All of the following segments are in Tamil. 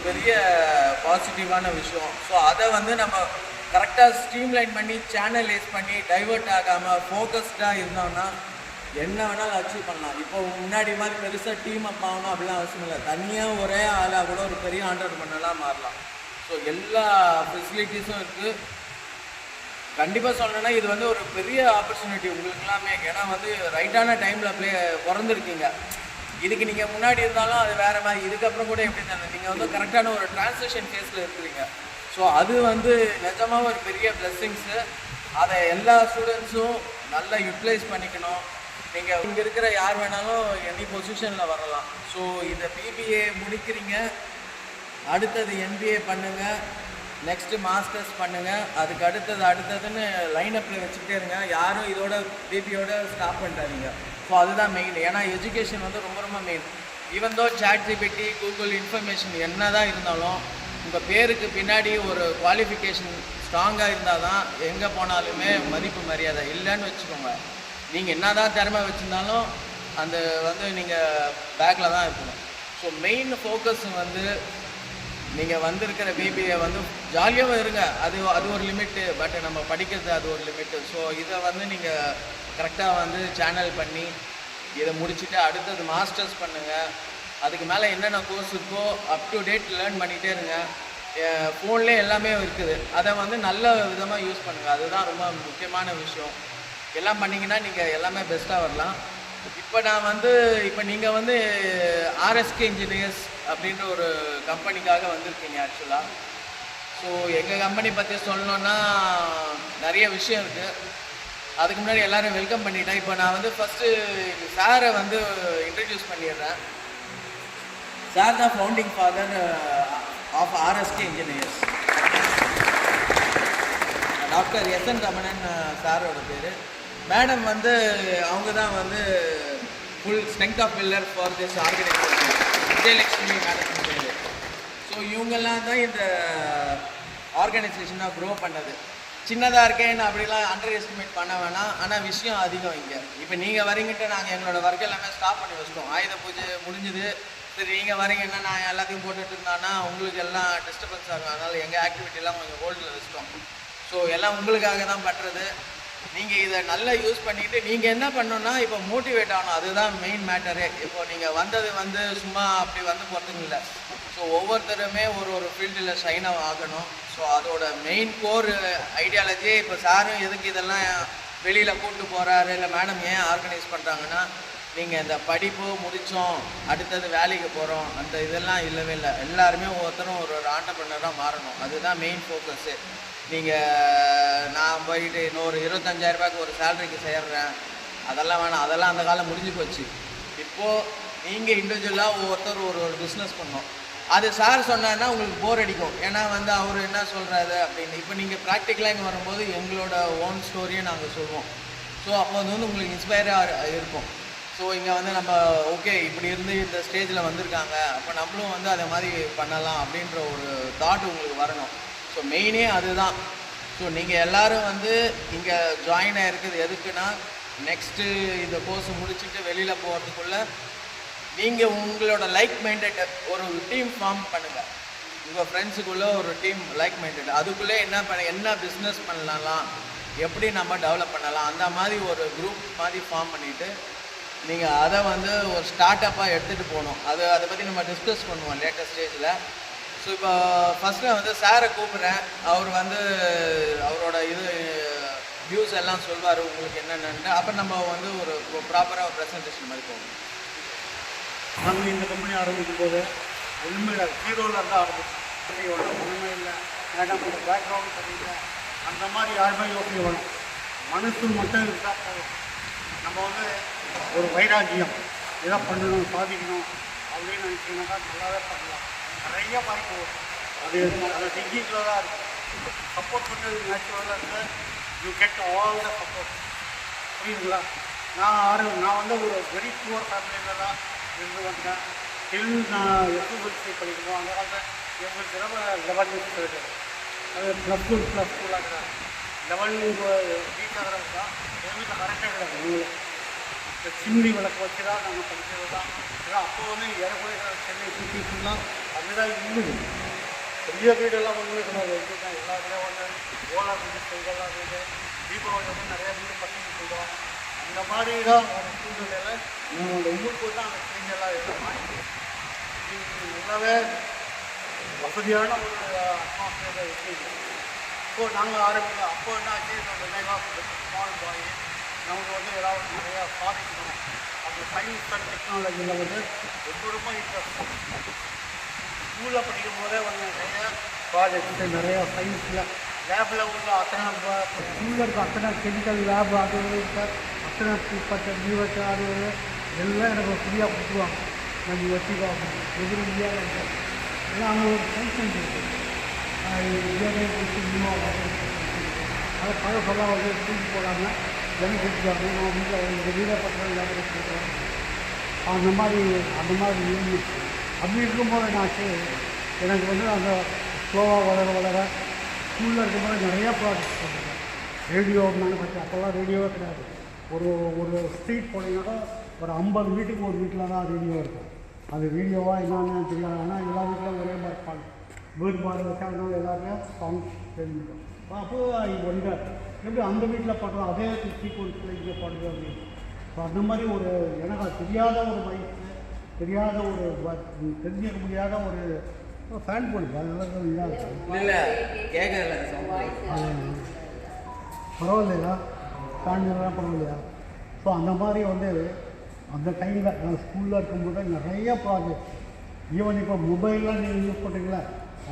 பெரிய பாசிட்டிவான விஷயம். ஸோ அதை வந்து நம்ம கரெக்டாக ஸ்ட்ரீம்லைன் பண்ணி சேனலைஸ் பண்ணி டைவெர்ட் ஆகாமல் ஃபோக்கஸ்டாக இருந்தோம்னா என்ன வேணாலும் அச்சீவ் பண்ணலாம். இப்போ முன்னாடி மாதிரி பெருசாக டீம் அப் ஆகணும் அப்படிலாம் அவசியம் இல்லை. தனியாக ஒரே ஆளாக கூட ஒரு பெரிய ஆண்டர்பிரினராக மாறலாம். ஸோ எல்லா ஃபெசிலிட்டிஸும் இருக்குது. கண்டிப்பாக சொல்லணுன்னா இது வந்து ஒரு பெரிய ஆப்பர்ச்சுனிட்டி உங்களுக்கு எல்லாமே. ஏன்னா வந்து ரைட்டான டைமில் பிறந்திருக்கீங்க. இதுக்கு நீங்கள் முன்னாடி இருந்தாலும் அது வேறு மாதிரி, இதுக்கப்புறம் கூட எப்படி தானே நீங்கள் வந்து கரெக்டான ஒரு டிரான்சிஷன் ஃபேஸில் இருக்கிறீங்க. ஸோ அது வந்து நிஜமாக ஒரு பெரிய பிளெஸ்ஸிங்ஸு. அதை எல்லா ஸ்டூடெண்ட்ஸும் நல்லா யூட்டிலைஸ் பண்ணிக்கணும். நீங்கள் இங்கே இருக்கிற யார் வேணாலும் எனி பொசிஷனில் வரலாம். ஸோ இதை பிபிஏ முடிக்கிறீங்க, அடுத்தது எம்பிஏ பண்ணுங்கள், நெக்ஸ்ட்டு மாஸ்டர்ஸ் பண்ணுங்கள், அதுக்கு அடுத்ததுன்னு லைனப்பில் வச்சுக்கிட்டே இருங்க. யாரும் இதோட பிபியோட ஸ்டாப் பண்ணிட்டாதீங்க. ஸோ அதுதான் மெயின். ஏன்னா எஜுகேஷன் வந்து ரொம்ப ரொம்ப main. Even though ChatGPT, Google information என்ன தான் இருந்தாலும் உங்கள் பேருக்கு பின்னாடி ஒரு குவாலிஃபிகேஷன் ஸ்ட்ராங்காக இருந்தால் தான் எங்கே போனாலுமே மதிப்பு மரியாதை. இல்லைன்னு வச்சுக்கோங்க, நீங்கள் என்ன தான் திறமை வச்சுருந்தாலும் அந்த வந்து நீங்கள் பேக்கில் தான் இருக்கணும். ஸோ மெயின் ஃபோக்கஸ் வந்து நீங்கள் வந்திருக்கிற பிபிஏ வந்து ஜாலியாகவும் இருங்க, அது ஒரு லிமிட்டு. பட் நம்ம படிக்கிறது அது ஒரு லிமிட்டு. ஸோ இதை வந்து நீங்கள் கரெக்டாக வந்து சேனல் பண்ணி இதை முடிச்சுட்டு அடுத்தது மாஸ்டர்ஸ் பண்ணுங்கள். அதுக்கு மேலே என்னென்ன கோர்ஸ் இருக்கோ அப் டு டேட் லேர்ன் பண்ணிகிட்டே இருங்க. ஃபோன்லேயே எல்லாமே இருக்குது, அதை வந்து நல்ல விதமாக யூஸ் பண்ணுங்கள். அதுதான் ரொம்ப முக்கியமான விஷயம். எல்லாம் பண்ணிங்கன்னா நீங்கள் எல்லாமே பெஸ்ட்டாக வரலாம். இப்போ நீங்கள் வந்து ஆர்எஸ்கே இன்ஜினியர்ஸ் அப்படின்ற ஒரு கம்பெனிக்காக வந்திருக்கீங்க ஆக்சுவலாக. ஸோ எங்கள் கம்பெனி பற்றி சொல்லணுன்னா நிறைய விஷயம் இருக்குது. அதுக்கு முன்னாடி எல்லோரும் வெல்கம் பண்ணிட்டேன். இப்போ நான் வந்து ஃபஸ்ட்டு சாரை வந்து இன்ட்ரடியூஸ் பண்ணிடுறேன். சார் தான் founding father of RSK engineers. Doctor SN Ramanan சாரோட பேர். மேடம் வந்து அவங்க தான் வந்து full strength of pillar for this organisation, Vijayalakshmi madam பேர். ஸோ இவங்கெல்லாம் தான் இந்த ஆர்கனைசேஷனாக க்ரோ பண்ணது. சின்னதாக இருக்கேன்னு அப்படிலாம் அண்டர் எஸ்டிமேட் பண்ண வேணாம். ஆனால் விஷயம் அதிகம் இங்கே. இப்போ நீங்கள் வரீங்கிட்ட நாங்கள் எங்களோட ஒர்க் எல்லாமே ஸ்டாப் பண்ணி வச்சிட்டோம். ஆயுத பூஜை முடிஞ்சுது, சரி நீங்கள் வரீங்கன்னா நான் எல்லாத்தையும் போட்டுட்டு இருந்தானா உங்களுக்கு எல்லாம் டிஸ்டர்பன்ஸ் ஆகும். அதனால் எங்கள் ஆக்டிவிட்டிலாம் கொஞ்சம் ஹோல்டில் வச்சிட்டோம். ஸோ எல்லாம் உங்களுக்காக தான் பண்ணுறது. நீங்கள் இதை நல்லா யூஸ் பண்ணிவிட்டு நீங்கள் என்ன பண்ணணுன்னா இப்போ மோட்டிவேட் ஆகணும். அதுதான் மெயின் மேட்டரே. இப்போது நீங்கள் வந்தது வந்து சும்மா அப்படி வந்து போகிறதுக்கு இல்லை. ஸோ ஒவ்வொருத்தருமே ஒரு ஃபீல்டில் ஷைனாக ஆகணும். ஸோ அதோட மெயின் கோர் ஐடியாலஜியே இப்போ சாரும் எதுக்கு இதெல்லாம் வெளியில் கூப்பிட்டு போகிறாரு இல்லை மேடம் ஏன் ஆர்கனைஸ் பண்ணுறாங்கன்னா, நீங்கள் இந்த படிப்பு முடித்தோம் அடுத்தது வேலைக்கு போகிறோம் அந்த இதெல்லாம் இல்லவே இல்லை. எல்லாருமே ஒவ்வொருத்தரும் ஒரு ஆண்டர்பிரினராக மாறணும். அதுதான் மெயின் ஃபோக்கஸ்ஸு. நான் போயிட்டு இன்னொரு 25,000 ரூபாய்க்கு ஒரு சேலரிக்கு சேர்றேன் அதெல்லாம் வேணாம். அதெல்லாம் அந்த காலம் முடிஞ்சு போச்சு. இப்போது நீங்கள் இண்டிவிஜுவலாக ஒவ்வொருத்தர் ஒரு பிஸ்னஸ் பண்ணோம். அது சார் சொன்னார்னா உங்களுக்கு போர் அடிக்கும். ஏன்னா வந்து அவர் என்ன சொல்கிறாரு அப்படின்னு. இப்போ நீங்கள் ப்ராக்டிக்கலாக இங்கே வரும்போது எங்களோட ஓன் ஸ்டோரியை நாங்கள் சொல்லுவோம். ஸோ அப்போ வந்து உங்களுக்கு இன்ஸ்பயராக இருக்கும். ஸோ இங்கே வந்து நம்ம ஓகே இப்படி இருந்து இந்த ஸ்டேஜில் வந்திருக்காங்க, அப்போ நம்மளும் வந்து அதை மாதிரி பண்ணலாம் அப்படின்ற ஒரு தாட் உங்களுக்கு வரணும். ஸோ மெயினே அதுதான். ஸோ நீங்கள் எல்லோரும் வந்து இங்கே ஜாயின் ஆகிருக்குது எதுக்குன்னா, நெக்ஸ்ட்டு இந்த கோர்ஸ் முடிச்சுட்டு வெளியில் போகிறதுக்குள்ளே நீங்கள் உங்களோட லைக் மைண்டட் ஒரு டீம் ஃபார்ம் பண்ணுங்கள். உங்கள் ஃப்ரெண்ட்ஸுக்குள்ளே ஒரு டீம் லைக் மைண்டட், அதுக்குள்ளே என்ன பிஸ்னஸ் பண்ணலாம், எப்படி நம்ம டெவலப் பண்ணலாம், அந்த மாதிரி ஒரு குரூப் மாதிரி ஃபார்ம் பண்ணிவிட்டு நீங்கள் அதை வந்து ஒரு ஸ்டார்ட் அப்பாக எடுத்துகிட்டு போகணும். அதை பற்றி நம்ம டிஸ்கஸ் பண்ணுவோம் லேட்டஸ்ட் ஸ்டேஜில். ஸோ இப்போ ஃபஸ்ட்டு வந்து சாரை கூப்பிட்றேன். அவர் வந்து அவரோட வியூஸ் எல்லாம் சொல்வார் உங்களுக்கு என்னென்னு. அப்புறம் நம்ம வந்து ஒரு ப்ராப்பராக ஒரு ப்ரெசன்டேஷன் மாதிரி போகணும். நாங்கள் இந்த கம்பெனி ஆரம்பிக்கும் போது உண்மையில் ஹீரோவில் இருந்தால் ஆரம்பிச்சோம். ஒன்றுமே இல்லை, எனக்கு அந்த பேக்ரவுண்டு தெரியல, அந்த மாதிரி யாருமே யோசனை வேணும். மனசு மட்டும் இருந்தால் போதும். நம்ம வந்து ஒரு வைராக்கியம் எதை பண்ணணும் சாதிக்கணும் அப்படின்னு நினச்சிங்கனாக்கா நல்லாவே பண்ணலாம். நிறைய வாய்ப்பு அது அந்த திங்கிங்கில் தான் இருக்குது. சப்போர்ட் பண்ணுறது நேச்சுரலாக இருக்குது. You get all the support. புரியுதுங்களா? நான் வந்து ஒரு வெரி புவர் ஃபேமிலியில் தான் இருந்து வந்தேன். நான் எஸ்எஸ்எல்சி படிக்கணும். அந்த காலத்தில் எங்களுக்கு லெவல் இருக்குது. அது +2 +2 லெவல் ரீச் ஆகிறது தான் எங்கள் வீட்டில் கரெக்டாக கிடையாது. இந்த சிம்னி விளக்கு வச்சு தான் நாங்கள் படிக்கிறது தான். ஏன்னா அப்போ வந்து ஏறக்குறைய சென்னை சிட்டிஸ்லாம் அங்கதான் இருந்தது. பெரிய வீடெல்லாம் ஒன்றுமே கிடையாது. இதுதான் எல்லா வீடும் ஒன்று ஓலா வீடு, இதெல்லாம் வீடு, தீபாவளி வந்து நிறையா வீடு பசங்க சொல்லுவோம். அந்த மாதிரி தான் ஒரு சூழ்நிலையில் நம்மளோட ஊருக்கு தான் அந்த சேஞ்செல்லாம் எடுத்துக்கலாம். இது நல்லாவே வசதியான ஒரு அட்மாஸ்பியரை இருக்குது. இப்போ நாங்கள் ஆரம்பிக்கிறோம். அப்போ என்ன ஆச்சு, நம்ம ஸ்மால் பாய் நமக்கு வந்து ஏதாவது நிறையா சாதிக்கணும். அந்த சயின்ஸ் அண்ட் டெக்னாலஜியில் வந்து ரொம்ப இன்ட்ரெஸ்ட். ஸ்கூலில் படிக்கும் போதே வந்து நிறையா ப்ராஜெக்ட்டு, நிறையா சயின்ஸில் லேபில் உள்ள அத்தனை ஸ்கூலில் இருக்க அத்தனை கெமிக்கல் லேப் அது அத்தனை நியூவெட்டு அது எல்லாம் எனக்கு ஃப்ரீயாக கொடுத்துருவாங்க. நம்ம வச்சுக்கோ எதிரி இந்தியாவில் இருக்குது. ஏன்னா அங்கே ஒரு ஃபங்க்ஷன் இருக்குது. இந்தியாவே அதை பழசெல்லாம் வந்து தூக்கி போடாமல் ஜனம் கொடுத்துருவாங்க. நான் வீட்டில் எங்கள் வீடை பக்கம் லேபரேட் கொடுக்குறேன். அந்த மாதிரி இருந்துச்சு. அப்படி இருக்கும்போது என்னாச்சு, எனக்கு வந்து அந்த ஸ்லோவாக வளர ஸ்கூலில் இருக்கும்போது நிறையா ப்ராஜெக்ட் பண்ணுறேன். ரேடியோ நாங்கள் பற்றி அப்போல்லாம் ரேடியோவே கிடையாது. ஒரு ஸ்ட்ரீட் போனீங்கன்னா ஒரு 50 வீட்டுக்கு ஒரு வீட்டில் தான் ரேடியோ இருக்கும். அது ரேடியோவாக என்னன்னு தெரியாது. ஆனால் எல்லா வீட்டிலும் ஒரே மாதிரி பாடு வேறுபாடு வச்சாங்கன்னா எல்லாருமே சாங்ஸ் தெரிஞ்சுக்கும். அப்போ ஒன்று எப்படி அந்த வீட்டில் பாடுறோம் அதே சீக்வன்ஸில் இங்கே பாடுறது அப்படின்னு. ஸோ அந்த மாதிரி ஒரு எனக்கு தெரியாத ஒரு வயசு, தெரியாத ஒரு தெரிஞ்சிக்க முடியாத ஒரு ஃபேன் போடுது. அதெல்லாம் இல்லை கேட்கல பரவாயில்லையா, ஃபேன் எல்லாம் பரவாயில்லையா. ஸோ அந்த மாதிரி வந்து அந்த டைமில் நான் ஸ்கூலில் இருக்கும்போது நிறைய ப்ராஜெக்ட். ஈவன் இப்போ மொபைல்லாம் நீங்கள் யூஸ் பண்ணுறீங்களா,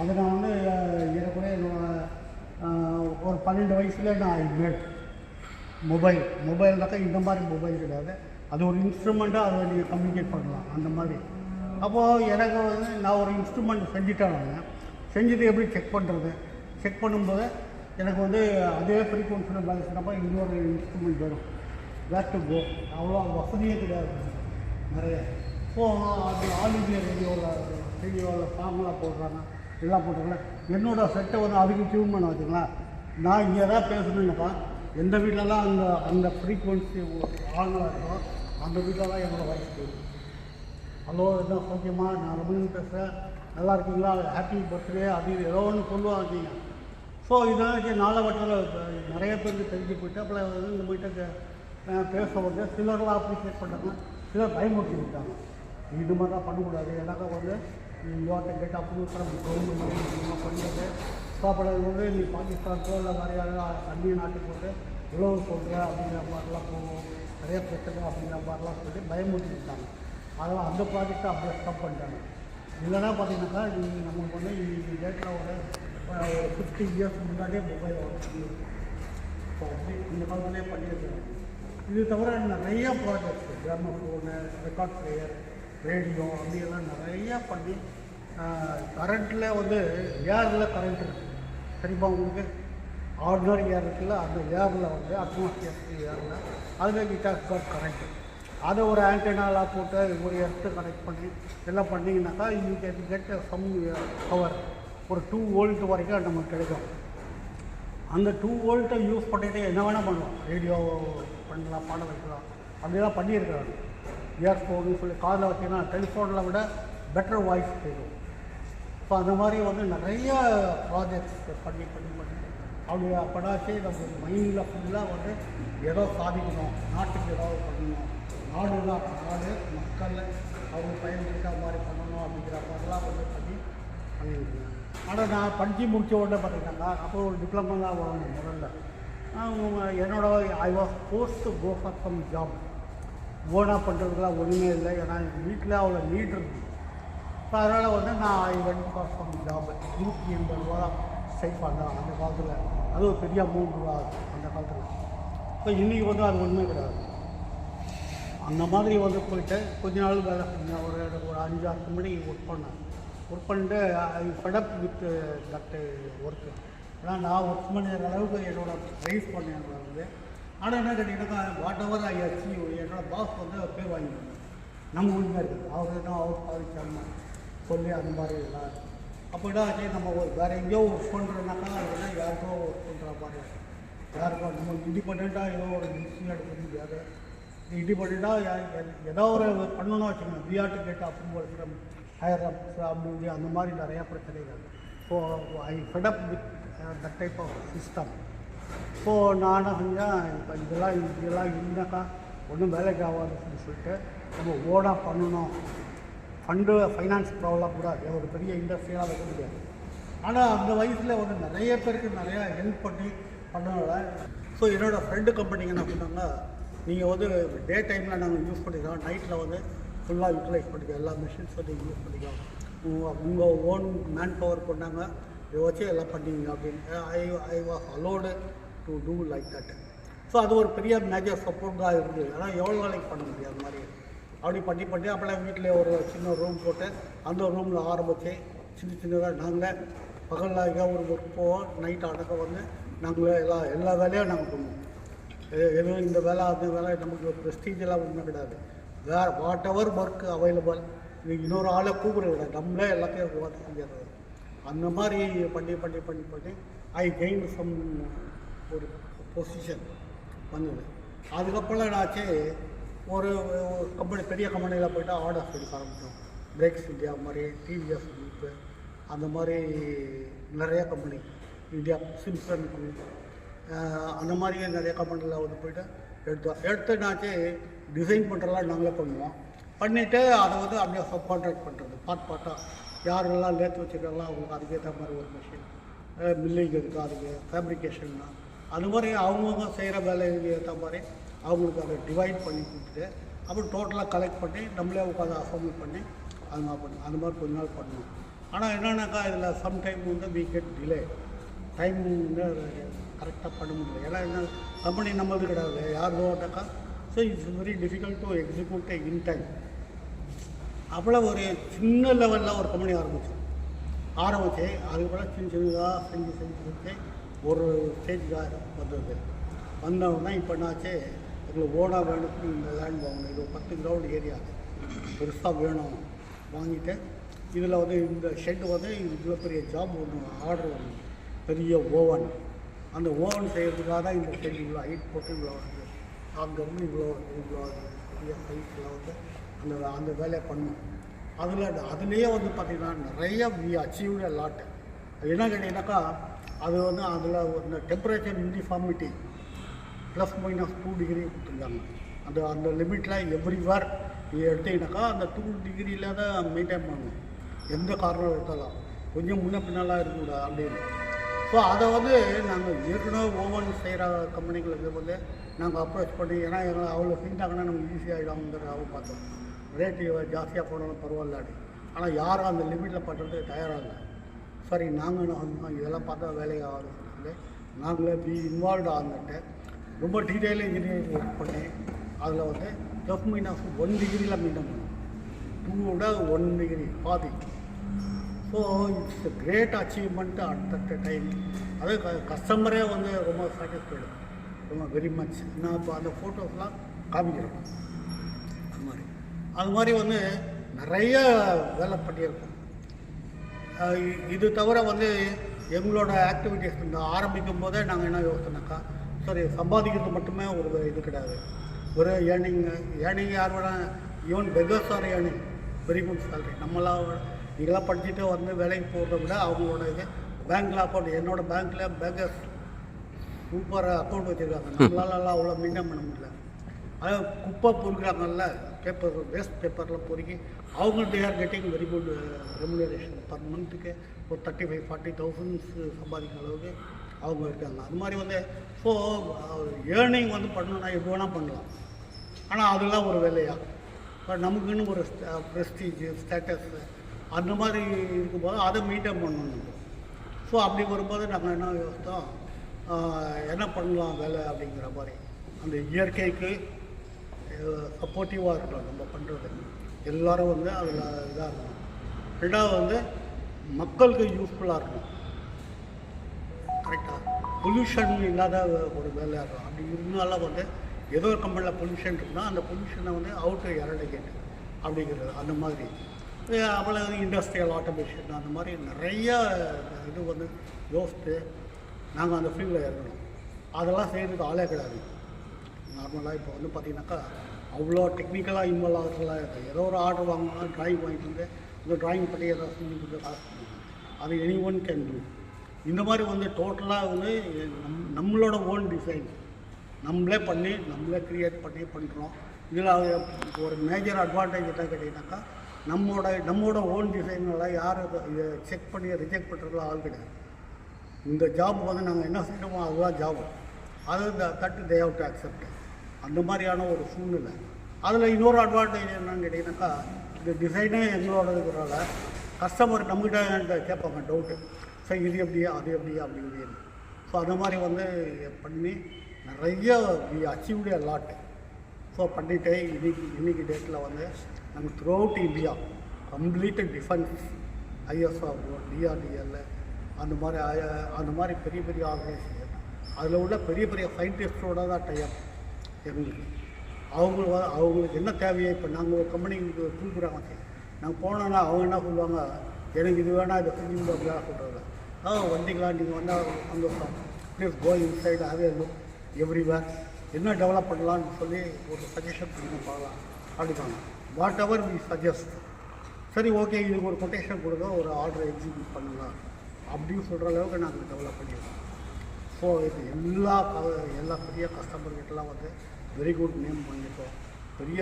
அதை நான் வந்து ஏறக்குறைய ஒரு 12 வயசுல நான் மேட் மொபைல்னாக்கா இந்த மாதிரி மொபைல் கிடையாது. அது ஒரு இன்ஸ்ட்ருமெண்ட்டாக அதை நீங்கள் கம்யூனிகேட் பண்ணலாம் அந்த மாதிரி. அப்போது எனக்கு வந்து நான் ஒரு இன்ஸ்ட்ருமெண்ட் செஞ்சுட்டேன். நான் செஞ்சுட்டு எப்படி செக் பண்ணும்போது எனக்கு வந்து அதே ஃப்ரீக்வன்சியில் பேலன்ஸ்னப்போ இன்னொரு இன்ஸ்ட்ருமெண்ட் வரும். வேர் டு கோ அவ்வளோ வசதியே கிடையாது நிறைய. ஸோ அது ஆல் இந்தியா ரேடியோவில் ஃபார்முலா போடுறாங்க, எல்லாம் போடுறாங்க. என்னோடய செட்டை வந்து அதுக்கு டியூன் பண்ண வச்சுங்களா. நான் இங்கே தான் பேசணுங்கப்பா. எந்த வீட்டிலலாம் அந்த ஃப்ரீக்வன்சி ஆனாக இருக்கோ அந்த வீட்டில் தான் என்னோடய வாய்ஸ் போகுது. ஹலோ என்ன சௌக்கியமாக, நான் ரமணன் பேசுகிறேன், நல்லா இருக்கீங்களா, ஹாப்பி பர்த்டே அது ஏதோ ஒன்று சொல்லுவாங்க. ஸோ இதெல்லாம் நாளவட்டில் நிறைய பேருக்கு தெரிஞ்சு போயிட்டு அப்புறம் வந்து இந்த போய்ட்டு பேச வந்து சிலர்லாம் அப்ரிஷியேட் பண்ணாங்க, சிலர் பயமுறுத்தி விட்டாங்க. இது மாதிரி தான் பண்ணக்கூடாது. எனக்கு வந்து யோட்டை கேட்டு அப்ரூவ் பண்ண கவர்மெண்ட் பண்ணுறது. ஸோ அப்புறம் வந்து நீ பாகிஸ்தானுக்கோ இல்லை நிறையா அந்நிய நாட்டுக்கு போட்டு உழவு சொல்கிற அப்படிங்கிற மாதிரிலாம் போகும், நிறைய பிரச்சனை அப்படிங்கிற மாதிரிலாம் சொல்லி பயமுறுத்தி விட்டாங்க. அதெல்லாம் அந்த ப்ராஜெக்டை அப்படியே ஸ்டாப் பண்ணிட்டாங்க. இல்லைன்னா பார்த்தீங்கன்னாக்கா நமக்கு வந்து இந்த டேட்டில் ஒரு 50 இயர்ஸ் முன்னாடியே மொபைல் வாங்கி ஸோ அப்படி இந்த காலத்துலேயே பண்ணியிருக்காங்க. இது தவிர நிறைய ப்ராஜெக்ட்ஸ், கிராமஃபோனு, ரெக்கார்ட் பிளேயர், ரேடியோ அப்படியெல்லாம் நிறையா பண்ணி கரண்ட்டில் வந்து ஏரில் கரண்ட் இருக்குது. சரிப்பா உங்களுக்கு ஆர்டினரி ஏர் இருக்குல்ல, அந்த ஏரில் வந்து அட்மாஸ்பியர் ஏரில் அதில் இட் ஹஸ் காட் கரண்ட்டு. அதை ஒரு ஆண்டெனாலாம் போட்டு ஒரு எர்த்து கனெக்ட் பண்ணி எல்லாம் பண்ணிங்கனாக்கா you can get some power. ஒரு 2 வோல்ட் வரைக்கும் நமக்கு கிடைக்கும். அந்த 2 வோல்ட்டை யூஸ் பண்ணிவிட்டு என்ன வேணால் பண்ணலாம். ரேடியோ பண்ணலாம், பாட வைக்கலாம், அப்படிலாம் பண்ணியிருக்கிறாங்க. இயர்ஃபோன்னு சொல்லி காதில் வச்சிங்கன்னா டெலிஃபோனில் விட பெட்டர் வாய்ஸ் கேட்கும். ஸோ அந்த மாதிரி வந்து நிறைய ப்ராஜெக்ட்ஸ் பண்ணி அப்படி அப்படாச்சு நம்ம மைண்டில் ஃபுல்லாக வந்து ஏதோ சாதிக்கணும், நாட்டுக்கு ஏதாவது பண்ணணும், நாடு மக்கள் அவங்க பயன்படுத்த மாதிரி பண்ணணும் அப்படிங்கிற மாதிரிலாம் வந்து பண்ணியிருக்கேன். ஆனால் நான் படித்து முடித்த உடனே பார்த்தீங்கன்னா அப்போ ஒரு டிப்ளமா தான் வரணும் முதல்ல. I was forced to go for some job. ஓனாக பண்ணுறதுக்குலாம் ஒன்றுமே இல்லை. ஏன்னா எங்கள் வீட்டில் அவ்வளோ நீட் இருக்குது. ஸோ அதனால் வந்து நான் I went for some job. 180 ரூபா தான் ஸ்டைப் அந்த காலத்தில். அது ஒரு பெரிய அமௌண்ட் ரூபா அந்த காலத்தில். இப்போ இன்றைக்கி வந்து அது ஒன்றுமே கிடையாது. அந்த மாதிரி வந்து போயிட்டு கொஞ்ச நாள் வேலை செஞ்சேன். ஒரு 5-6 மணி ஒர்க் பண்ணிட்டு ஐ ஃபெடப் வித் தட் ஒர்க்கு. ஏன்னா நான் ஒர்க் பண்ணுற அளவுக்கு என்னோட ரைஸ் பண்ணேன் வந்து. ஆனால் என்ன கேட்டிங்கன்னா வாட் எவர் ஐ அச்சீவ், என்னோடய பாஸ் வந்து அவர் பேர் வாங்கிட்டாங்க. நம்ம உண்மையாக இருக்குது அவர் தான் அவர் சாதிக்காமல் சொல்லி அந்த மாதிரி எல்லாம். அப்படின்னா நம்ம ஒரு வேறு எங்கேயோ ஒர்க் பண்ணுறதுனாக்கா அதுனா யாருக்கோ ஒர்க் பண்ணுற மாதிரி, யாருக்கோ நம்ம இண்டிபெண்ட்டாக ஏதோ ஒரு மிஷின் எடுக்க முடியாது. இண்டிபெண்ட்டாக ஏதோ ஒரு பண்ணணும்னு வச்சுக்கோங்க. விஆர்ட்டு கேட்டு அப்ரூவல் ஃப்ரம் ஹையர் அப்ஸ் அப்படி அந்த மாதிரி நிறையா பிரச்சனைகள். So I fed up with that type of system. So நான் என்ன செஞ்சேன், இப்போ இதெல்லாம் இருந்தாக்கா ஒன்றும் வேலைக்கு ஆகாதுன்னு சொல்லிட்டு நம்ம ஓனாக பண்ணணும். ஃபைனான்ஸ் ப்ராப்ளம் கூட ஒரு பெரிய இண்டஸ்ட்ரியெலாம் வைக்க முடியாது. ஆனால் அந்த வயசில் வந்து நிறைய பேருக்கு நிறையா ஹெல்ப் பண்ணி பண்ணனால ஸோ என்னோடய ஃப்ரெண்டு கம்பெனிங்க என்ன பண்ணாங்க, நீங்கள் வந்து டே டைமில் நாங்கள் யூஸ் பண்ணிக்கலாம், நைட்டில் வந்து ஃபுல்லாக யூட்டிலைஸ் பண்ணிக்கலாம், எல்லா மிஷின்ஸ் வந்து யூஸ் பண்ணிக்கலாம், உங்கள் ஓன் மேன் பவர் பண்ணாங்க, இதை வச்சு எல்லாம் பண்ணிங்க அப்படின்னு. I was allowed to do like that. So அது ஒரு பெரிய மேஜர் சப்போர்ட் தான் இருந்தது. ஆனால் எவ்வளோ வேலைக்கு பண்ண முடியாது அது மாதிரி அப்படி பண்ணி அப்போலாம் வீட்டில் ஒரு சின்ன ரூம் போட்டு அந்த ரூமில் ஆரம்பித்து சின்னதாக நாங்களே பகலில் எங்கேயாவது ஒரு ஒர்க் போவோம், நைட் அடக்க வந்து நாங்களே எல்லா வேலையும் நாங்கள் பண்ணுவோம். எதுவும் இந்த வேலை அந்த வேலை நமக்கு ப்ரெஸ்டீஜெல்லாம் ஒன்றும் கிடையாது. வாட் எவர் ஒர்க் அவைலபிள், இது இன்னொரு ஆளை கூப்பிடுறது கிடையாது, நம்மளே எல்லாத்தையும் பார்த்து செஞ்சிடுறது. அந்த மாதிரி பண்ணி ஐ கெயின் சம் ஒரு பொசிஷன் வந்தது. அதுக்கப்புறம் என்னாச்சு, ஒரு பெரிய கம்பெனியில் போய்ட்டு ஆர்டர்ஸ் எடுக்க ஆரம்பித்தோம். பிரேக்ஸ் இந்தியா மாதிரி, டிவிஎஸ் குரூப்பு, அந்த மாதிரி நிறையா கம்பெனி, இந்தியா சிம்சன் குரூப், அந்த மாதிரி நிறைய கம்பெனியில் வந்து போய்ட்டு எடுத்துனாச்சு. டிசைன் பண்ணுறதெல்லாம் நாங்களே பண்ணுவோம். பண்ணிவிட்டு அதை வந்து அப்படியே சப் கான்ட்ராக்ட் பண்ணுறது பார்ட்டாக யாரெல்லாம் லேத்து வச்சுருக்காங்களோ அவங்களுக்கு அதுக்கேற்ற மாதிரி ஒரு மிஷின், மில்லிங் இருக்குது, அதுக்கு ஃபேப்ரிகேஷன்னா அது மாதிரி அவங்கவுங்க செய்கிற வேலைக்கு ஏற்ற மாதிரி அவங்களுக்கு அதை டிவைட் பண்ணி கொடுத்துட்டு அப்புறம் டோட்டலாக கலெக்ட் பண்ணி நம்மளே உட்காந்து அசம்பிள் பண்ணி அந்த மாதிரி கொஞ்ச நாள் பண்ணணும். ஆனால் என்னென்னாக்கா இதில் சம்டைம் வந்து வி கெட் டிலே, டைம் வந்து கரெக்டாக பண்ண முடியல. ஏன்னா என்ன கம்பெனி நம்மளது கிடையாது, யார் போட்டாக்கா. So it's very difficult to execute in time. அவ்வளோ ஒரு சின்ன லெவலில் ஒரு கம்பெனி ஆரம்பிச்சு அதுக்கப்புறம் சின்னதாக செஞ்சு ஒரு ஸ்டேஜாக வந்தோடனே இப்போ என்னாச்சு, எங்களுக்கு ஓனாக வேணும், இந்த லேண்ட் வாங்கணும், இது 10 கிரவுண்ட் ஏரியா பெருசாக வேணும் வாங்கிட்டு இதில் வந்து இந்த ஷெட்டு வந்து இவ்வளோ பெரிய ஜாப் ஒன்று ஆர்டர் ஒன்று, பெரிய ஓவன், அந்த ஓவன் செய்கிறதுக்காக தான் இந்த ஷெட் இவ்வளோ ஹைட் போட்டு இவ்வளோ வந்து அங்கேருந்து இவ்வளோ பெரிய சைஸில் வந்து அந்த வேலையை பண்ணோம். அதுலேயே வந்து பார்த்திங்கன்னா நிறைய வி அச்சீவ்டு லாட்டு. அது என்ன கேட்டிங்கனாக்கா, அது வந்து அதில் இந்த டெம்பரேச்சர் யூனிஃபார்மிட்டி +- 2 டிகிரி கொடுத்துருக்காங்க. அந்த லிமிட்டில் எவ்ரிவேர் எடுத்திங்கனாக்கா அந்த 2 டிகிரியில் தான் மெயின்டைன் பண்ணணும். எந்த காரணம் எடுத்தாலும் கொஞ்சம் முன்ன பின்னாலாம் இருக்கக்கூடாது அப்படின்னு. ஸோ அதை வந்து நாங்கள் ஏற்கனவே ஓவன் செய்கிற கம்பெனிகளுக்கு வந்து நாங்கள் அப்ரோச் பண்ணி, ஏன்னா எங்களை அவ்வளோ செஞ்சாங்கன்னா நமக்கு ஈஸியாகிடும்ங்கிறதாக பார்த்தோம். ரேட்டு ஜாஸ்தியாக போனாலும் பரவாயில்ல அப்படி. ஆனால் யாரும் அந்த லிமிட்டில் பண்ணுறதுக்கு தயாராக இல்லை. சரி, நாங்கள் இதெல்லாம் பார்த்தா வேலையை ஆரம்பிச்சு நாங்களே இன்வால்வ் ஆகிட்டு ரொம்ப டீட்டெயிலாக இன்ஜினியரிங் ஒர்க் பண்ணி அதில் வந்து +- 1 டிகிரியில் மெயின்டைன் பண்ணோம். 2 1 டிகிரி பாதி. So it's a great achievement at that time. அது கஸ்டமரே வந்து ரொம்ப சாட்டிஸ்ஃபைடு, ரொம்ப வெரி மச். நான் இப்போ அந்த ஃபோட்டோஸ்லாம் காமிக்கிறேன். அது மாதிரி வந்து நிறைய வேலை பண்ணியிருக்கோம். இது தவிர வந்து எங்களோட ஆக்டிவிட்டீஸ் இந்த ஆரம்பிக்கும் போதே நாங்கள் என்ன யோசிச்சோம்னாக்கா, சரி சம்பாதிக்கிறது மட்டுமே ஒரு இது கிடையாது, ஒரு ஏர்னிங் யார் விட even beggars R earning very good salary. நீங்களாம் படிச்சுட்டு வந்து வேலைக்கு போகிறத விட அவங்களோட இது பேங்க்கில் அக்கௌண்ட், என்னோடய பேங்க்கில் பெகர்ஸ் சூப்பர் அக்கௌண்ட் வச்சுருக்காங்க. நம்மளாலலாம் அவ்வளோ மெயின்டைன் பண்ண முடியல. அது குப்பை பொறுக்கிறாங்கல்ல, பேப்பர் வேஸ்ட் பேப்பரில் பொறுக்கி அவங்க they are getting very good remuneration. Per மந்த்துக்கு ஒரு 35,000-40,000 சம்பாதிக்கிற அளவுக்கு அவங்க இருக்காங்க. அது மாதிரி வந்து ஸோ ஏர்னிங் வந்து பண்ணணும்னா எது வேணால் பண்ணலாம். ஆனால் அதெல்லாம் ஒரு வேலையா, இப்போ நமக்குன்னு ஒரு ப்ரெஸ்டீஜ் ஸ்டேட்டஸ் அந்த மாதிரி இருக்கும்போது அதை மெயின்டைன் பண்ணணும். ஸோ அப்படி வரும்போது நாங்கள் என்ன யோசித்தோம், என்ன பண்ணலாம் வேலை அப்படிங்கிற மாதிரி. அந்த இயற்கைக்கு சப்போர்ட்டிவாக இருக்கணும் நம்ம பண்ணுறது, எல்லோரும் வந்து அதில் இதாக இருக்கணும். ரெண்டாவது வந்து மக்களுக்கு யூஸ்ஃபுல்லாக இருக்கணும். கரெக்டாக பொல்யூஷன் இல்லாத ஒரு வேலையாக இருக்கும். அப்படி இருந்தாலும் வந்து ஏதோ ஒரு கம்பெனியில் பொல்யூஷன் இருக்குன்னா அந்த பொல்யூஷனை வந்து அவுட்டு எரடிகேட் அப்படிங்கிறது. அந்த மாதிரி அவ்வளோ இண்டஸ்ட்ரியல் ஆட்டோமேஷன் அந்த மாதிரி நிறைய இது வந்து யோசித்து நாங்கள் அந்த ஃபீல்டில் இருக்கணும். அதெல்லாம் செய்கிறதுக்கு ஆளே கிடையாது. நார்மலாக இப்போ வந்து பார்த்திங்கனாக்கா அவ்வளோ டெக்னிக்கலாக இன்வால்வ் ஆகிறதுலாம் இருக்குது. ஏதோ ஒரு ஆர்டர் வாங்கினா ட்ராயிங் வாங்கிட்டு வந்து இந்த ட்ராயிங் பண்ணி ஏதாவது சொல்லி கொடுத்து காசு கொடுங்க. அது எனி ஒன் கேன் டூ. இந்த மாதிரி வந்து டோட்டலாக வந்து நம்மளோட ஓன் டிசைன் நம்மளே பண்ணி நம்மளே க்ரியேட் பண்ணி பண்ணுறோம். இதில் ஒரு மேஜர் அட்வான்டேஜ் என்ன கேட்டிங்கனாக்கா நம்மளோட ஓன் டிசைன்லாம் யாரும் இதை செக் பண்ணி ரிஜெக்ட் பண்ணுறதுலாம் ஆள் கிடையாது. இந்த ஜாப் வந்து நாங்கள் என்ன செய்யணுமோ அதுதான் ஜாப். அது தட்டு தே ஹவ் டு அக்செப்ட். அந்த மாதிரியான ஒரு சூழ்நிலை. அதில் இன்னொரு அட்வான்டேஜ் என்னன்னு கேட்டிங்கனாக்கா இந்த டிசைனே எங்களோட இருக்கிறனால கஸ்டமர் நம்மகிட்ட கேட்பாங்க டவுட்டு, ஸோ இது எப்படியா அது எப்படியா அப்படி இப்படின்னு. ஸோ அந்த மாதிரி வந்து பண்ணி நிறைய அச்சீவ்டு லாட்டு. ஸோ பண்ணிவிட்டு இன்னைக்கு டேட்டில் வந்து நாங்கள் through out India complete defence ISO DRDL அந்த மாதிரி பெரிய பெரிய ஆர்கனைசேஷன் அதில் உள்ள பெரிய பெரிய சயின்டிஸ்டோட தான் டைப் எங்களுக்கு. அவங்களுக்கு என்ன தேவையோ இப்போ நாங்கள் ஒரு கம்பெனிக்கு கொடுக்குறாங்க, நாங்கள் போனோன்னா அவங்க என்ன சொல்லுவாங்க, எனக்கு இது வேணாம் இதை செஞ்சு அப்படிலாம் சொல்கிறாங்க. வந்தீங்களா நீங்கள் வந்தால் சந்தோஷம், ப்ளீஸ் கோ இன்சைடு அது எவ்ரிவேர் என்ன டெவலப் பண்ணலான்னு சொல்லி ஒரு சஜஷன் கொடுங்க பார்க்கலாம் அப்படிப்பாங்க. வாட் எவர் வி சஜஸ்ட், சரி ஓகே இதுக்கு ஒரு கொட்டேஷன் கொடுங்க, ஒரு ஆர்டர் எக்ஸிக்யூட் பண்ணலாம் அப்படின்னு சொல்கிற அளவுக்கு நாங்கள் டெவலப் பண்ணிடுவோம். ஸோ இது எல்லா பெரிய கஸ்டமர்கிட்டலாம் வந்து வெரி குட் நேம் பண்ணிட்டோம். பெரிய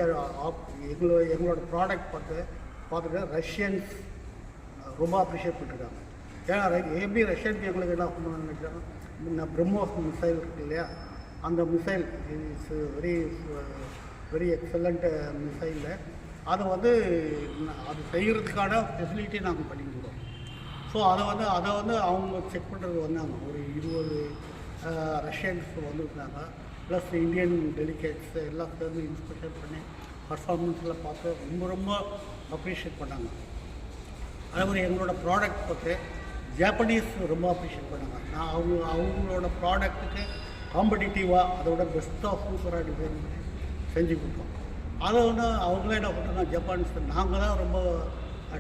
எங்களோட ப்ராடக்ட் பார்த்துட்டு ரஷ்யன்ஸ் ரொம்ப அப்ரிஷியேட் பண்ணிருக்காங்க. ஏன்னா எப்படி ரஷ்யன்ஸ் எங்களுக்கு என்ன பண்ணணும்னு நினைக்கிறாங்க, பிரம்மோஸ் மிசைல் இருக்குது இல்லையா, அந்த மிசைல் இஸ் வெரி எக்ஸலண்ட் மிசைலில் அதை வந்து அது செய்கிறதுக்கான ஃபெசிலிட்டி நாங்கள் பண்ணி கொடுக்குறோம். ஸோ அதை வந்து அவங்க செக் பண்ணுறதுக்கு வந்தாங்க. ஒரு 20 ரஷ்யன்ஸ் வந்துருக்காங்க, ப்ளஸ் இந்தியன் டெலிகேட்ஸ் எல்லாம் சேர்ந்து இன்ஸ்பெக்ஷன் பண்ணி பர்ஃபார்மன்ஸில் பார்த்து ரொம்ப அப்ரிஷியேட் பண்ணாங்க. அதே மாதிரி எங்களோட ப்ராடக்ட் பார்த்து ஜாப்பனீஸ் ரொம்ப அப்ரிஷியேட் பண்ணாங்க. நான் அவங்களோட ப்ராடக்ட்டுக்கு காம்படிட்டிவாக அதோட பெஸ்ட்டாக சூப்பராக டிசைன் பண்ணி செஞ்சு கொடுத்தோம். அதை வந்து அவங்களே என்ன பண்ணுறாங்க, ஜப்பான்ஸ் நாங்கள் தான் ரொம்ப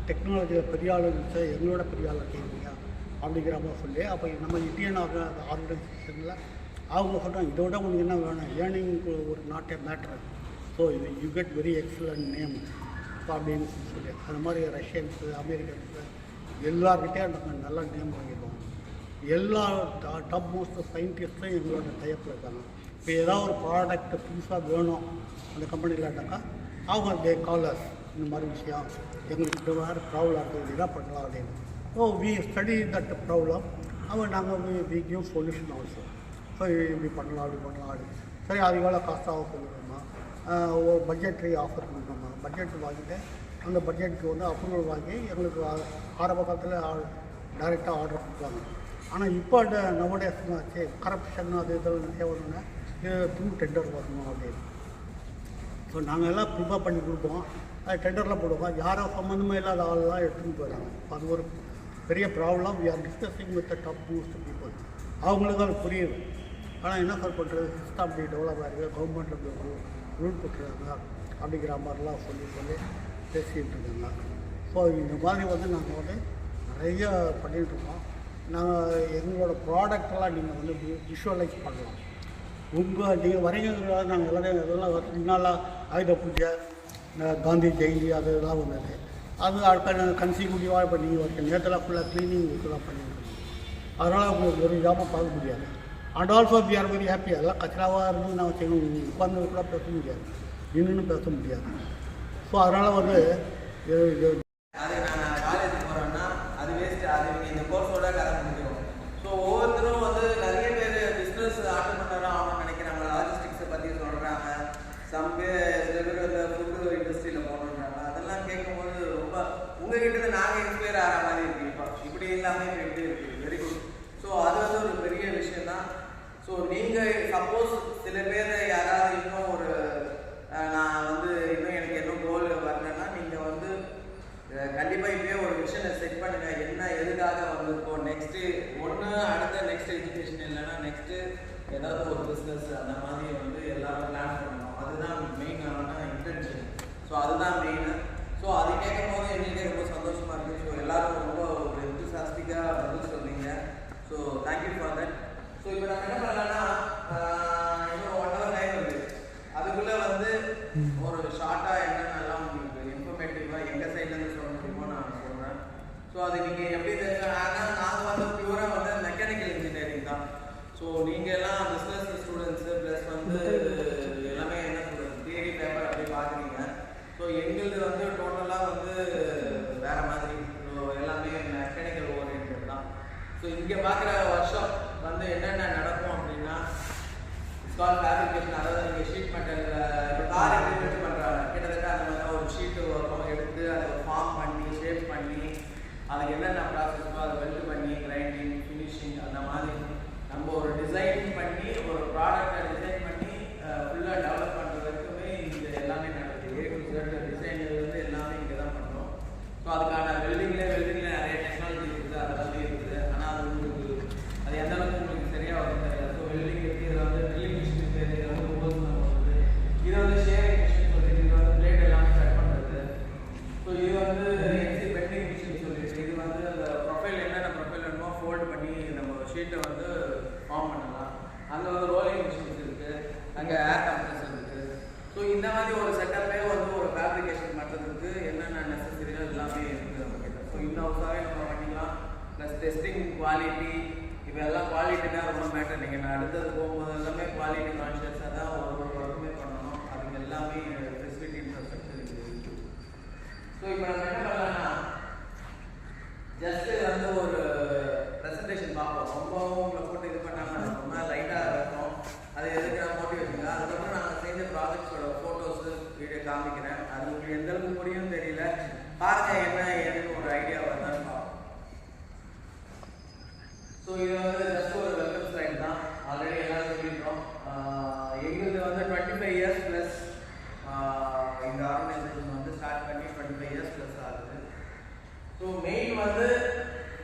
டெக்னாலஜியில் பெரிய ஆள் இருந்துச்சு, எங்களோட பெரிய ஆள் இருக்கீங்க அப்படிங்கிற மாதிரி சொல்லி, அப்போ நம்ம இந்தியன் ஆர்கனைசேஷனில் அவங்க சொல்கிறாங்க இதோட உங்களுக்கு என்ன வேணும், ஏர்னிங்க்கு ஒரு நாட் ஏ மேட்டர், ஸோ இது you get very excellent name அப்படின்னு சொல்லி அந்த மாதிரி ரஷ்யன்ஸு அமெரிக்கன்ஸு எல்லார்கிட்டையும் நாங்கள் நல்லா நேம் வாங்கிடுவோம். எல்லா டாப் மோஸ்ட் சயின்டிஸ்ட்டும் எங்களோட டைப்பில் இருக்காங்க. இப்போ ஏதாவது ஒரு ப்ராடக்ட் புதுசாக வேணும் அந்த கம்பெனியில்ட்டாக்கா அவங்க தே காலர்ஸ் இந்த மாதிரி விஷயம் எங்களுக்கு இந்த மாதிரி ப்ராப்ளம் இருக்குது, இதாக பண்ணலாம் அப்படின்னு. So we study that problem. அவன் நாங்கள் we give solution also. So இப்படி பண்ணலாம் அப்படி பண்ணலாம் அப்படி. சரி அது எவ்வளோ காஸ்ட்டாக கொடுக்குறோமா, ஒரு பட்ஜெட்ரி ஆஃபர் கொடுக்குறோமா, பட்ஜெட் வாங்கிட்டு அந்த பட்ஜெட்டுக்கு வந்து அப்ரூவல் வாங்கி எங்களுக்கு ஆரம்ப காலத்தில் டைரெக்டாக ஆர்டர் கொடுத்தாங்க. ஆனால் இப்போ அந்த நவடேஸ் ஆச்சு கரப்ஷன் அது இதெல்லாம் நிறைய வரணுன்னா இது த்ரூ டெண்டர் வரணும் அப்படின்னு. ஸோ நாங்கள் எல்லாம் ப்ரிப்பேர் பண்ணி கொடுப்போம், அது டெண்டரில் போடுவோம். யாரோ சம்மந்தமே இல்லாத ஆள்லாம் எடுத்துன்னு போயிடறாங்க. அது ஒரு பெரிய problem. We are discussing with the top most people. அவங்களுக்கு அது புரியுது. ஆனால் என்ன சார் பண்ணுறது, சிஸ்டம் அப்படி டெவலப் ஆகிருக்கு, கவர்மெண்ட்டில் ரூல் போட்டுருக்காங்க அப்படிங்கிற மாதிரிலாம் சொல்லி பேசிகிட்டு இருக்காங்க. ஸோ இந்த மாதிரி வந்து நாங்கள் வந்து நிறைய பண்ணிகிட்ருக்கோம். நாங்கள் எங்களோட ப்ராடக்டெல்லாம் நீங்கள் வந்து விஷுவலைஸ் பண்ணலாம். நீங்கள் வரைங்கிறதுனால நாங்கள் இதெல்லாம் முன்னால் ஆயுத பூஜை, காந்தி ஜெயந்தி அதெல்லாம் வந்தது. அது அடுத்த கன்சிக்யூட்டிவாக இப்போ நீங்கள் வரைக்கும் நேரத்தில் ஃபுல்லாக க்ளீனிங் இதெல்லாம் பண்ணியிருக்கோம். அதனால் உங்களுக்கு ஒரு இதாமல் பார்க்க முடியாது. And also we are very happy. எல்லாம் கச்சராவாக இருந்து நான் செய்யணும், உட்காந்து கூட பேச முடியாது, நின்றுன்னு பேச முடியாது. ஸோ அதனால் வந்து அது நான் காலேஜ் போகிறேன்னா அது வேஸ்ட்டு, அது இந்த கோர்ஸோட கதை முடிஞ்சிடும். ஸோ ஒவ்வொருத்தரும் வந்து நிறைய பேர் பிஸ்னஸ் ஆண்டர்ப்ரனர் ஆகணும்னு நினைக்கிறாங்க, லாஜிஸ்டிக்ஸை பற்றி சொல்கிறாங்க, சில பேர் வந்து ஃபுட்டு இண்டஸ்ட்ரியில் போகணுன்றாங்க. அதெல்லாம் கேட்கும்போது ரொம்ப உங்ககிட்ட நாங்கள் இன்ஸ்பயர் ஆகிற மாதிரி இருக்குது. இப்போ இப்படி எல்லாமே எப்படி இருக்குது, வெரி குட். ஸோ அது வந்து ஒரு பெரிய விஷயம் தான். ஸோ நீங்கள் சப்போஸ் சில பேர் யாராவது இன்னும் ஒரு நான் வந்து இன்னும் எனக்கு இன்னும் கோல் வரலன்னா நீங்கள் வந்து கண்டிப்பாக இப்போயே ஒரு விஷனை செட் பண்ணுங்கள். என்ன எதுக்காக வந்திருக்கோம், நெக்ஸ்ட்டு ஒன்று அடுத்த நெக்ஸ்ட் எஜுகேஷன் இல்லைன்னா நெக்ஸ்ட்டு ஏதாவது ஒரு பிஸ்னஸ் அந்த மாதிரி வந்து எல்லாரும் பிளான் பண்ணணும். அதுதான் மெயினான இன்டென்ஷன். ஸோ அதுதான் மெயின். ஸோ அது கேட்கும் போது எங்களுக்கே ரொம்ப சந்தோஷமாக இருக்குது. ஸோ எல்லோரும் ரொம்ப ஒரு என்தூசியாஸ்டிக்காக பதில் சொல்றீங்க. So thank you for that. So இப்போ நம்ம என்ன பண்ணலாம்னா இன்னும் 1 hour டைம் இருக்குது. அதுக்குள்ளே வந்து ஒரு ஷார்ட்டாக என்னென்னலாம் உங்களுக்கு இன்ஃபர்மேட்டிவாக எங்கள் சைட்லேருந்து சொல்ல முடியுமோ நான் ஸோ அது நீங்கள் எப்படி ஆனால் நாங்கள் வந்து பியூராக வந்து மெக்கானிக்கல் இன்ஜினியரிங் தான். ஸோ நீங்கள் எல்லாம் பிஸ்னஸ் ஸ்டூடெண்ட்ஸு ப்ளஸ் வந்து எல்லாமே என்ன சொல்கிறது தியரி பேப்பர் அப்படி பார்க்குறீங்க. ஸோ எங்களுது வந்து டோட்டலாக வந்து வேறு மாதிரி. ஸோ எல்லாமே மெக்கானிக்கல் ஓரியன்ட் தான். ஸோ இங்கே பார்க்குற ஒர்க் ஷாப் வந்து என்னென்ன நடக்கும் அப்படின்னா ஸ்கால் ஃபேப்ரிகேஷன், அதாவது நீங்கள் ஷீட் மெட்டலில் இப்போ கார் எப்படி பில்ட் பண்ணுறாங்க கிட்டத்தட்ட அந்த மாதிரி ஒரு ஷீட்டு வரும், எடுத்து அதை ஃபார்ம் பண்ணி ஷேப் பண்ணி அதுக்கு என்னென்ன ப்ராசஸோ அதை வெல்ட் பண்ணி கிரைண்டிங் ஃபினிஷிங் அந்த மாதிரி நம்ம ஒரு டிசைன் பண்ணி ஒரு ப்ராடக்டை டிசைன் பண்ணி ஃபுல்லாக டெவலப் பண்ணுற வரைக்குமே இங்கே எல்லாமே நடக்குது. ஏ டு Z டிசைன்லேருந்து எல்லாமே இங்கே தான் பண்ணுறோம். ஸோ அதுக்கான வெல்டிங்கில் நிறைய டெக்னாலஜி இருக்குது, அதெல்லாமே இருக்குது. ஆனால் அது உங்களுக்கு அது எந்த அளவுக்கு உங்களுக்கு சரியாக வரும் தெரியாது. ஸோ வெல்டிங் இருக்குது, இதில் வந்து ட்ரில்லிங் மிஷின் இருக்குது, இதில் வந்து ஹோல்ஸ் பண்ணுறது, இது வந்து ஷேரிங் மிஷின் சொல்லிட்டு இது வந்து பிளேட் எல்லாமே கட் பண்ணுறது. ஸோ இது வந்து எக்ஸி பெண்டிங் மிஷின் சொல்லிட்டு இது வந்து அந்த ப்ரொஃபைல் என்னென்ன ப்ரொஃபைல் வேணுமோ ஃபோல்டு பண்ணி நம்ம ஷீட்டை வந்து ஃபார்ம் பண்ணலாம். அங்கே வந்து ரோலிங் மிஷின்ஸ் இருக்குது, அங்கே ஏர் கம்ப்ரஸர் இருக்குது. ஸோ இந்த மாதிரி ஒரு செட்டப்பே வந்து ஒரு ஃபேப்ரிகேஷன் பண்ணுறதுக்கு என்னென்ன நெசசரியோ எல்லாமே இருக்குது நம்மக்கிட்ட. ஸோ இந்த ஹவுஸாகவே நம்ம பண்ணிக்கலாம். ப்ளஸ் டெஸ்டிங் குவாலிட்டி, இப்போ எல்லாம் குவாலிட்டி தான் ரொம்ப மேட்டர். நீங்கள் நான் அடுத்தது போகும்போது எல்லாமே குவாலிட்டி கான்ஷியஸாக தான் ஒரு ஒர்க்குமே பண்ணணும். அதுக்கு எல்லாமே ஃபெசிலிட்டி இன்ஃப்ராஸ்ட்ரக்சர் இருக்குது. ஸோ இப்போ நம்ம என்ன பண்ணலாம்னா ஜஸ்ட்டு வந்து ஒரு ப்ரெசன்டேஷன் பார்ப்போம். ரொம்பவும் உங்களை போட்டு இது பண்ணாமல் ரொம்ப லைட்டாக இருக்கும். அது எதுக்கு நான் போட்டு வச்சுங்க. அதுக்கப்புறம் நாங்கள் செஞ்ச ப்ராஜெக்ட்ஸோட ஃபோட்டோஸு வீடியோ காமிக்கிறேன். அது உங்களுக்கு எந்த அளவுக்கு முடியும்னு தெரியல. பாருங்கள் என்ன ஏதுன்னு ஒரு ஐடியா வந்தாலும் பார்ப்போம். ஸோ இது வந்து ஜஸ்ட் ஒரு வெல்கம் ஸ்லைட் தான். ஆல்ரெடி எல்லாரும் சொல்லிட்டோம். எங்களுக்கு வந்து 25 இயர்ஸ் ப்ளஸ் இந்த ஆர்கனைசேஷன் வந்து ஸ்டார்ட் பண்ணி 25 இயர்ஸ் ப்ளஸ் ஆகுது. ஸோ மெயின் வந்து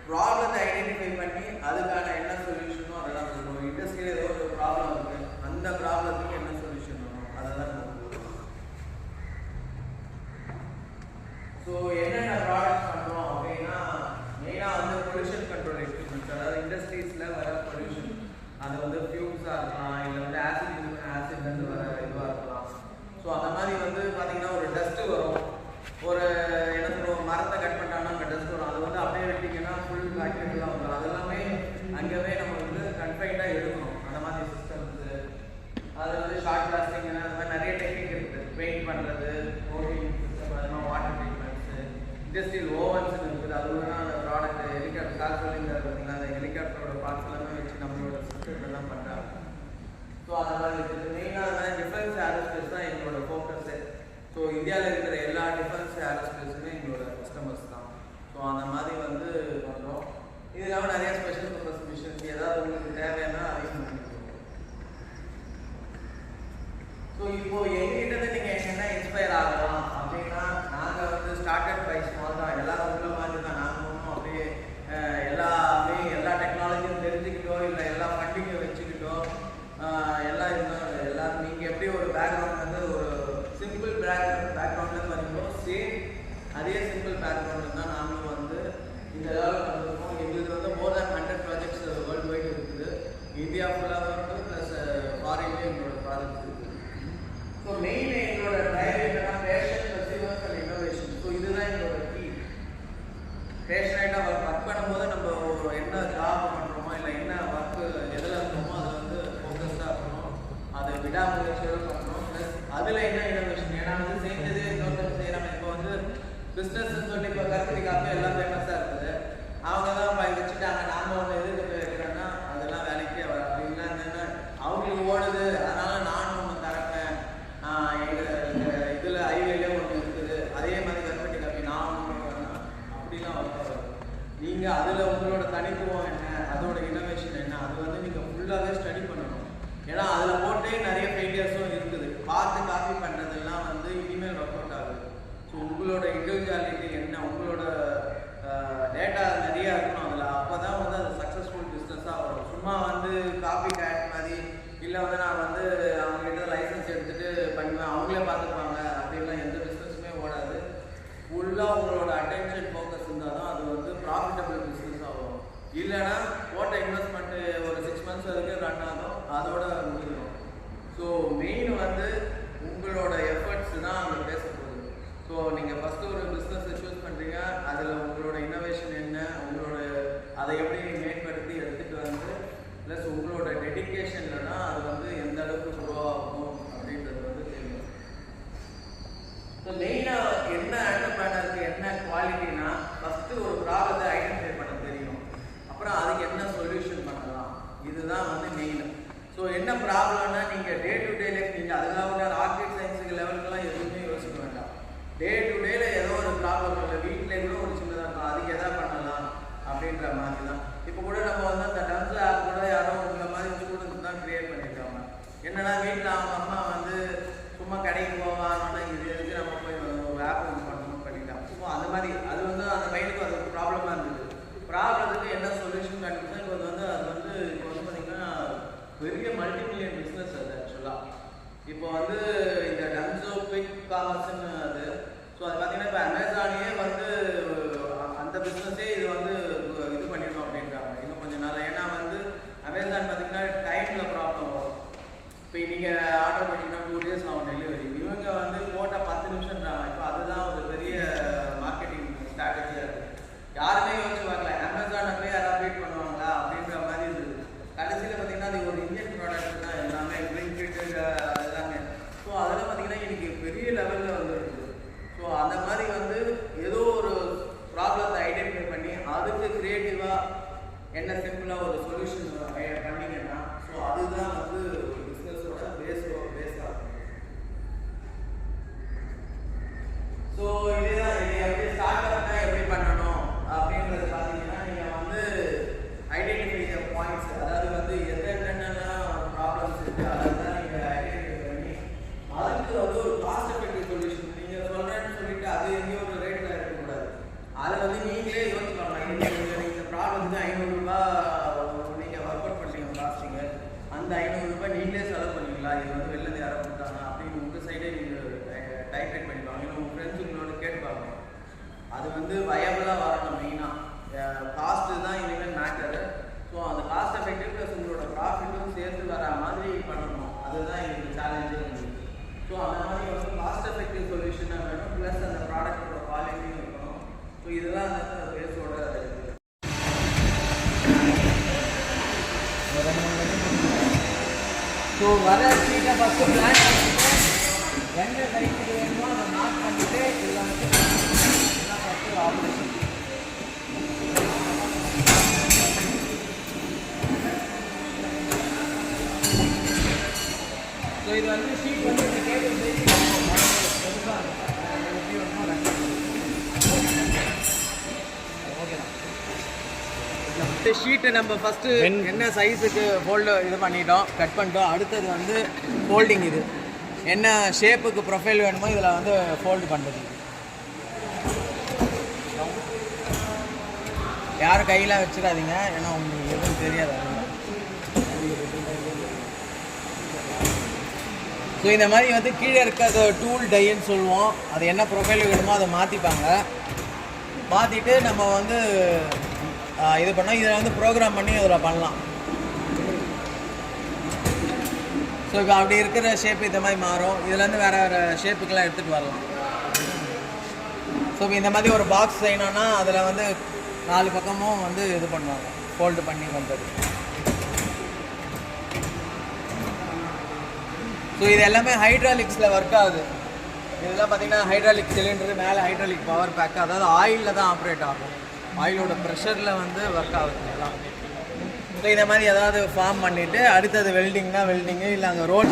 ப்ராப்ளத்தை ஐடென்டிஃபை பண்ணி அதுக்கான என்ன சொல்யூஷனோ அதெல்லாம் சொல்லுவோம். இண்டஸ்ட்ரியில் ஏதோ ஒரு ப்ராப்ளம் இருக்குது, அந்த ப்ராப்ளத்துக்கு என்ன சொல்யூஷன் வரும் அதெல்லாம் சொல்லுவோம். ஸோ என்னென்ன ப்ராடக்ட்ஸ் பண்ணுறோம் அப்படின்னா மெயினாக வந்து பொல்யூஷன் கண்ட்ரோல் எக்யூப்மெண்ட்ஸ், அதாவது இண்டஸ்ட்ரீஸில் வர பொல்யூஷன், அது வந்து ஃபியூம்ஸாக இருக்கலாம், இல்லை வந்து ஆசிட்லேருந்து வர இதுவாக இருக்கலாம். ஸோ அந்த மாதிரி வந்து பார்த்திங்கன்னா ஒரு டஸ்ட்டு வரும். ஒரு என்ன சொல்லுவோம் மரத்தை கட் பண்ணிட்டாங்கன்னா அங்கே டஸ்ட் வரும். அது வந்து அப்படியே வெட்டிங்கன்னா ஃபுல் பேக்கெட்லாம் வந்துடும். அதெல்லாமே அங்கேவே நம்ம வந்து கன்ஃபைண்டாக எடுக்கணும். அந்த மாதிரி சிஸ்டம்ஸு, அது வந்து ஷார்ட் பிளாஸ்டிங் அந்த மாதிரி நிறைய டெக்னிக் இருக்குது. பெயிண்ட் பண்ணுறது, கோட்டிங் சிஸ்டம், அதெல்லாம் வாட்டர் ட்ரீட்மெண்ட்ஸு, இண்டஸ்ட்ரியல் ஓவன்ஸ் இருக்குது. அது வந்து அந்த ப்ராடக்ட் ஹெலிகாப்டர் கார் சொல்லியிருந்தார் பார்த்தீங்கன்னா அந்த ஹெலிகாப்டரோட பார்ட்ஸ் எல்லாமே வச்சு நம்மளோட சிஸ்டத்தில் தான் பண்ணுறாங்க. ஸோ அந்த மாதிரி இருக்குது. மெயினாக டிஃபென்ஸ் ஏரோஸ்பேஸ் தான் எங்களோட ஃபோக்கஸு. ஸோ இந்தியாவில் இருக்கிற எல்லா டிஃபென்ஸ் ஏரோஸ்பேஸுமே எங்களோட கஸ்டமர்ஸ் தான். ஸோ அந்த மாதிரி வந்து பண்ணுறோம். இது இல்லாமல் நிறைய ஸ்பெஷல் பர்பஸ் மிஷின்ஸ் ஏதாவது உங்களுக்கு தேவைன்னா அதையும் பண்ணிக்கிறோம். ஸோ இப்போது எங்ககிட்ட நீங்கள் என்ன இன்ஸ்பயர் ஆகலாம் அப்படின்னா நாங்கள் வந்து ஸ்டார்டட் பை ஸ்மால் தான். எல்லாரும் உள்ள மாதிரி தான் நாங்கள் ஒன்றும் அப்படியே எல்லாமே எல்லா டெக்னாலஜியும் தெரிஞ்சுக்கிட்டோ இல்லை எல்லா ஃபண்டிங்கை வச்சுக்கிட்டோ எல்லாம் இருந்தால் எல்லோரும் நீங்கள் எப்படி ஒரு பேக்ரவுண்ட் வந்து ஒரு சிம்பிள் பேக்ரவுண்டில் வரீங்களோ சேம் அதே சிம்பிள் பேக்ரவுண்டில் தான் நாங்களும் வந்து இந்த லெவலில் வந்துருக்கோம். எங்களுக்கு வந்து more than 100 projects worldwide இருக்குது. இந்தியா ஃபுல்லாக வந்து ப்ளஸ் ஃபாரின்லேயும் எங்களோட ப்ராஜெக்ட்ஸ் இருக்குது. ஸோ மெயின் எங்களோட ட்ரைவ் என்னன்னா passion, perseverance and innovation. So இதுதான் எங்களோட கீ. பேஷனேட்டாக ஒர்க் பண்ணும்போது நம்ம என்ன ஜாப் பண்ணுறோமோ இல்லை என்ன ஒர்க்கு எதில் இருக்கோமோ அதில் வந்து ஃபோக்கஸ்டாக இருக்கணும். அதை விடாமுயற்சியோடு பண்ணணும். ப்ளஸ் அதில் என்ன இன்னோவேஷன், ஏன்னா வந்து செஞ்சது இன்னொருத்தர் செய்கிறாங்க. இப்போ வந்து பிஸ்னஸ்ன்னு சொல்லி இப்போ கருப்பட்டி காப்பி எல்லாம் ஃபேமஸாக இருக்குது. அவங்க தான் வச்சுட்டாங்க, நாங்கள் ஒன்று எதுக்கு வைக்கிறோன்னா அதெல்லாம் வேலைக்கே வர அப்படின்னா என்னென்னா அவங்களுக்கு ஓடுது அதனால் நானும் ஒன்று தரப்பேன். எங்கள் இதில் ஹைவேலே ஒன்று இருக்குது அதே மாதிரி கருப்பட்டி காப்பி நான் ஒன்று வரேன் அப்படிலாம் வர. நீங்கள் அதில் உங்களோட தனித்துவம் என்ன, அதோட இன்னோவேஷன் என்ன, அது வந்து நீங்கள் ஃபுல்லாகவே ஸ்டடி பண்ணணும். ஏன்னா அதில் போட்டே நிறைய ஃபெயிலியர்ஸும் இருக்குது. பார்த்து காப்பி பண்ணுறதெல்லாம் வந்து இனிமேல் ஒர்க் அவுட் ஆகுது. ஸோ உங்களோட இண்டிவிஜுவாலிட்டி என்ன, உங்களோட டேட்டா நிறையா இருக்கணும் அதில். அப்போ தான் வந்து அது சக்ஸஸ்ஃபுல் பிஸ்னஸாக வரும். சும்மா வந்து காப்பி கேட் மாதிரி இல்லை வந்து நான் வந்து அவங்ககிட்ட லைசன்ஸ் எடுத்துகிட்டு பண்ணுவேன் அவங்களே பார்த்துக்குவாங்க அப்படின்லாம் எந்த பிஸ்னஸுமே ஓடாது. ஃபுல்லாக உங்களோட அட்டென்ஷன் ஃபோக்கஸ் இருந்தால் தான் அது வந்து ப்ராஃபிட்டபிள் பிஸ்னஸாக வரும். இல்லைன்னா போட்ட இன்வெஸ்ட்மெண்ட்டு ஒரு 6 months வரைக்கும் ரன் ஆகும், அதோட முடிஞ்சிடும். ஸோ மெயின் வந்து உங்களோட எஃபர்ட்ஸ் தான் அங்கே பேச போகுது. ஸோ நீங்கள் ஃபஸ்ட்டு ஒரு பிஸ்னஸை சூஸ் பண்ணுறீங்க, அதில் உங்களோட இன்னோவேஷன் என்ன, உங்களோட அதை எப்படி மேம்படுத்தி எடுத்துகிட்டு வந்து ப்ளஸ் உங்களோட டெடிக்கேஷனில் தான் அது வந்து எந்த அளவுக்கு க்ரோ ஆகும் அப்படின்றது வந்து தெரியும். ஸோ மெயினாக என்ன ஆண்டர்பிரனருக்கு என்ன குவாலிட்டினா, ஃபஸ்ட்டு ஒரு ப்ராப்ளத்தை ஐடென்டிஃபை பண்ண தெரியும், அப்புறம் அதுக்கு என்ன சொல்யூஷன் பண்ணலாம், இதுதான் வந்து மெயின். ஸோ என்ன ப்ராப்ளம்னா நீங்கள் டே டு டே லைஃப் நீங்கள் அதுக்காக ராக்கெட் சயின்ஸுக்கு லெவலுக்குலாம் எதுவுமே யோசிக்க வேண்டாம். டே டு டேல ஏதோ ஒரு ப்ராப்ளம் இல்லை, வீட்டிலே கூட ஒரு சின்னதாக இருக்கும், அதுக்கு எதாவது பண்ணலாம் அப்படின்ற மாதிரி தான். இப்போ கூட நம்ம வந்து அந்த டம்ஸ் ஆப் கூட யாரோ இந்த மாதிரி ஸ்டூடெண்ட்ஸ் தான் க்ரியேட் பண்ணியிருக்காங்க. என்னன்னா வீட்டில் அவங்க அம்மா வந்து சும்மா கடைக்கு போவாங்கன்னா இது எதுக்கு நம்ம போய் ஒரு ஆப் ஒன்று பண்ணணும் பண்ணிட்டாங்க. ஸோ அந்த மாதிரி அது வந்து அந்த மைண்டுக்கு அது ஒரு ப்ராப்ளமாக இருந்தது. ப்ராப்ளத்துக்கு என்ன சொல்யூஷன் கண்டுபிடிச்சா இப்போ வந்து அது வந்து இப்போ வந்து பார்த்திங்கன்னா பெரிய மல்டிமில்லியன் பிஸ்னஸ் அது ஆக்சுவலாக. இப்போ வந்து இந்த டம்ஸோ குவிக் காமர்ஸ்ன்னு அது. ஸோ அது பார்த்தீங்கன்னா இப்போ அமேசானே வந்து அந்த பிஸ்னஸே இது வந்து இது பண்ணிடணும் அப்படின்றாங்க இன்னும் கொஞ்சம் நாள். ஏன்னா வந்து அமேசான் பார்த்தீங்கன்னா டைமில் ப்ராப்ளம் வரும். இப்போ நீங்கள் ஆர்டர் பண்ணிங்கன்னா 2 days ஆகும் டெலிவரி. இவங்க வந்து போட்டால் 10 நிமிஷம்ன்றாங்க. இப்போ அதுதான் ஒரு பெரிய மார்க்கெட்டிங் ஸ்ட்ராட்டஜியாக இருக்குது. யாருமே யோசிச்சு பார்க்கல, அமேசானை போய் யாராவது வெயிட் பண்ணுவாங்களா அப்படின்ற மாதிரி இருக்குது. கடைசியில் பார்த்தீங்கன்னா அது ஒரு இந்தியன் ப்ராடக்ட் தான் எல்லாமே, பிளிங்கிட் எல்லாமே. ஸோ அதெல்லாம் பார்த்தீங்கன்னா இன்னைக்கு பெரிய லெவலில் வந்துருக்கு. ஸோ அந்த மாதிரி வந்து ஏதோ ஒரு ப்ராப்ளத்தை ஐடென்டிஃபை பண்ணி அதுக்கு க்ரியேட்டிவாக என்ன சிம்பிளாக ஒரு சொல்யூஷன் பண்ணிங்கன்னா ஸோ அதுதான் வந்து ஒரு பிஸ்னஸோட பேஸாக. ஸோ இதுதான் இது எப்படி ஸ்டார்ட் அப்னா எப்படி பண்ணணும் அப்படின்றது பார்த்தீங்கன்னா நீங்கள் வந்து ஐடென்டிஃபை பாயிண்ட்ஸ், அதாவது வந்து என்னென்னலாம் ப்ராப்ளம்ஸ் இருக்குது அதெல்லாம் நீங்கள் ஐடென்டிஃபை பண்ணி அதுக்கு வந்து ஒரு காஸ்ட் எஃபெக்டிவ் சொல்யூஷன் நீங்கள் சொல்கிறேன்னு சொல்லிட்டு அது எங்கேயும் ஒரு ரேட்டில் இருக்கக்கூடாது. அதை வந்து நீங்களே யோசிக்கலாம். இந்த ப்ராப்ளத்துக்கு 500 ரூபா நீங்கள் ஒர்க் அவுட் பண்ணுறீங்க காஸ்டிங்க, அந்த 500 ரூபாய் நீங்களே செலவு பண்ணுவீங்களா, இது வந்து வெளில யாரும் கொடுத்தாங்க அப்படின்னு உங்கள் சைடே நீங்கள் டைப்ரைட் பண்ணிப்பாங்க. இல்லை உங்கள் ஃப்ரெண்ட்ஸ் உங்களோட கேட்பாங்க. அது வந்து வயபிளாக வரணும். மெயினாக காஸ்ட்டு தான் இனிமேல் மேட்டரு. ஸோ அந்த காஸ்ட் எஃபெக்டிவ் ப்ளஸ் உங்களோட ப்ராஃபிட்டும் சேர்த்து வர மாதிரி பண்ணணும். அதுதான் எங்களுக்கு சேலஞ்சே உங்களுக்கு. ஸோ அந்த மாதிரி வந்து காஸ்ட் எஃபெக்டிவ் சொல்யூஷனாக வேணும், ப்ளஸ் அந்த ப்ராடக்டோட குவாலிட்டியும் இருக்கணும். ஸோ இதுதான் அந்த பேஸோட இது. ஸோ வர சீட்டை ஃபஸ்ட்டு பிளான் பண்ணிட்டு எந்த சைட்டுக்கு வேணுமோ அதை மார்க் பண்ணிவிட்டு இதில் வந்து ஃபஸ்ட்டு ஆப்ரேஷன். ஸோ இது வந்து ஷீட் வந்து இந்த கேபிள் சைஸ் பெருசாக எப்படி வேணுமோ ஓகே தான். இந்த ஷீட்டை நம்ம ஃபஸ்ட்டு என்ன சைஸுக்கு ஃபோல்டு இது பண்ணிட்டோம், கட் பண்ணிட்டோம். அடுத்தது வந்து ஃபோல்டிங். இது என்ன ஷேப்புக்கு ப்ரொஃபைல் வேணுமோ இதில் வந்து ஃபோல்டு பண்ணுறது. யாரும் கையில் வச்சுக்காதீங்க, ஏன்னா உங்களுக்கு எதுவும் தெரியாது. ஸோ இந்த மாதிரி வந்து கீழே இருக்க டூல் டைன்னு சொல்லுவோம். அது என்ன ப்ரொஃபைல் வேணுமோ அதை மாற்றிப்பாங்க. மாற்றிட்டு நம்ம வந்து இது பண்ணோம். இதில் வந்து ப்ரோக்ராம் பண்ணி இதில் பண்ணலாம். ஸோ இப்போ அப்படி இருக்கிற ஷேப் இந்த மாதிரி மாறும். இதுலேருந்து வேறு வேறு ஷேப்புக்கெல்லாம் எடுத்துகிட்டு வரலாம். ஸோ இப்போ இந்த மாதிரி ஒரு பாக்ஸ் செய்யணும்னா அதில் வந்து 4 பக்கமும் வந்து இது பண்ணுவாங்க, ஃபோல்டு பண்ணி பண்ணுறது. ஸோ இது எல்லாமே ஹைட்ராலிக்ஸில் ஒர்க் ஆகுது. இதெல்லாம் பார்த்தீங்கன்னா ஹைட்ராலிக் சிலிண்டரு, மேலே ஹைட்ராலிக் பவர் பேக்கு, அதாவது ஆயிலில் தான் ஆப்ரேட் ஆகும். ஆயிலோட ப்ரெஷரில் வந்து ஒர்க் ஆகுது எல்லாம். ஸோ இந்த மாதிரி ஏதாவது ஃபார்ம் பண்ணிவிட்டு அடுத்தது வெல்டிங்னா வெல்டிங்கு, இல்லை அங்கே ரோல்